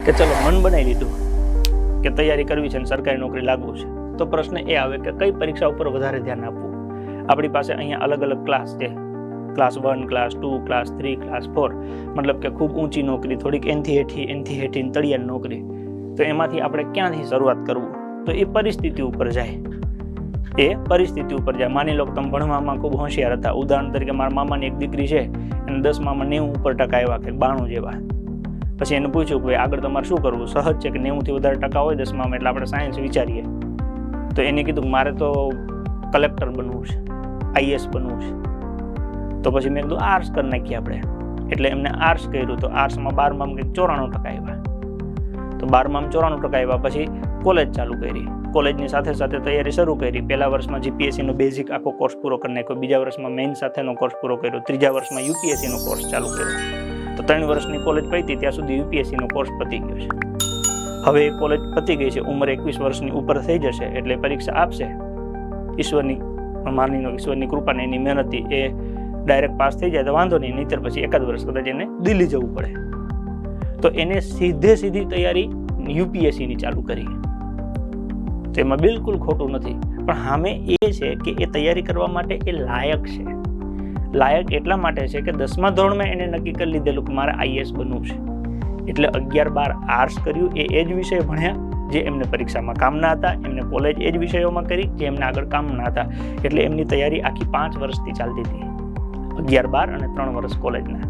કે ચલો મન બનાવી લીધું કે તૈયારી કરવી છે અને સરકારી નોકરી લાગવું છે, તો પ્રશ્ન એ આવે કે કઈ પરીક્ષા ઉપર વધારે ધ્યાન આપવું. આપણી પાસે અહીંયા અલગ અલગ ક્લાસ છે, ક્લાસ 1, ક્લાસ 2, ક્લાસ 3, ક્લાસ 4, મતલબ કે ખૂબ ઊંચી નોકરી, થોડીક એનથી હેઠી તળિયાની નોકરી. તો એમાંથી આપણે ક્યાંથી શરૂઆત કરવું, તો એ પરિસ્થિતિ ઉપર જાય. માની લો કે તમે ભણવામાં ખૂબ હોશિયાર હતા. ઉદાહરણ તરીકે મારા મામાની એક દીકરી છે, એને 10માં 90% આવ્યા, કે 92 જેવા. પછી એને પૂછ્યું કે આગળ તમારે શું કરવું. સહજ છે કે 90થી વધારે ટકા હોય 10માં, એટલે આપણે સાયન્સ વિચારીએ. તો એને કીધું કે મારે તો કલેક્ટર બનવું છે, IAS બનવું છે. તો પછી મેં કીધું આર્ટ્સ કરી નાખીએ આપણે. એટલે એમને આર્ટ્સ કર્યું. તો આર્ટ્સમાં 12માં કંઈક 94% આવ્યા. તો 12માં 94% આવ્યા પછી કોલેજ ચાલુ કરી. કોલેજની સાથે સાથે તૈયારી શરૂ કરી. પહેલા વર્ષમાં GPSC નો બેઝિક આખો કોર્સ પૂરો કરી નાખ્યો, બીજા વર્ષમાં મેઇન સાથેનો કોર્સ પૂરો કર્યો, ત્રીજા વર્ષમાં UPSC નો કોર્સ ચાલુ કર્યો. તો 3 વર્ષની કોલેજ પતી ત્યાં સુધી UPSC નો કોર્સ પતી ગયો છે. હવે એ કોલેજ પતી ગઈ છે, ઉંમર 21 વર્ષની ઉપર થઈ જશે, એટલે પરીક્ષા આપશે. ઈશ્વરની કૃપાને એની મહેનતથી એ ડાયરેક્ટ પાસ થઈ જાય તો વાંધો નહીં, નહીંતર પછી એકાદ વર્ષ કદાચ એને દિલ્હી જવું પડે. તો એને સીધી તૈયારી UPSC ની ચાલુ કરી. તેમાં બિલકુલ ખોટું નથી, પણ સામે એ છે કે એ તૈયારી કરવા માટે એ લાયક છે. લાયક એટલા માટે છે કે 10મા ધોરણમાં એને નક્કી કરી લીધેલું કે મારે IAS બનવું છે, એટલે 11-12 આર્ટ્સ કર્યું. એ જ વિષય ભણ્યા જે એમને પરીક્ષામાં કામના હતા, એમને કોલેજ એ જ વિષયોમાં કરી જે એમને આગળ કામના હતા. એટલે એમની તૈયારી આખી 5 વર્ષથી ચાલતી હતી, 11-12 અને 3 વર્ષ કોલેજના.